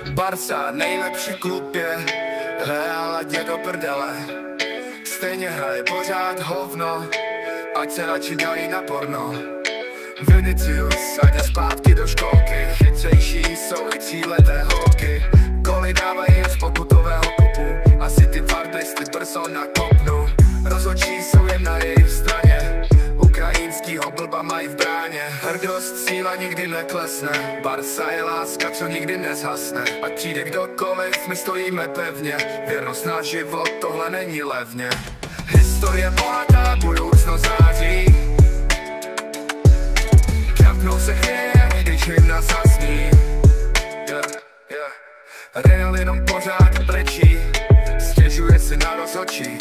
Barca, nejlepší klub je, Real ať je do prdele. Stejně hraje pořád hovno, ať se radši dají na porno. Vinicius, ať jde zpátky do školky, chytřejší jsou i tříleté holky. Goly dávají z pokutového kopu, asi ty farblisty brzo nakopnu. Rozhodčí jsou jen na jejich straně, ukrajinskýho blba mají v bráně. Hrdost, síla nikdy neklesne, Barca je láska, co nikdy nezhasne. Ať přijde kdokoliv, my stojíme pevně, věrnost na život, tohle není levně. Historie bohatá, budoucnost září, Camp Nou se chvěje, když hymna zasní. Real jenom pořád brečí, stěžuje si na rozhodčí.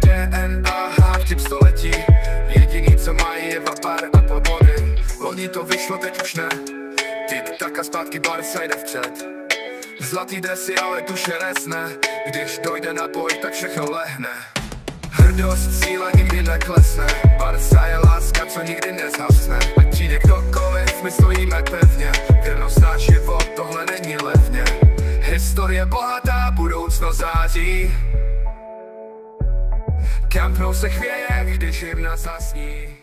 DNA, vtip století, jediný co mají je vapar a pobody. Loni to vyšlo, teď už ne, tik-tak a zpátky Barca jde vpřed. Zlatý dresy, ale duše resne, když dojde na boj, tak všechno lehne. Hrdost, síla nikdy neklesne, Barca je láska, co nikdy nezhasne. Ať přijde kdokoliv, my stojíme pevně, věrnost na život, tohle není levně. Historie bohatá, budoucnost září, Camp Nou se chvěje, když hymna zasní.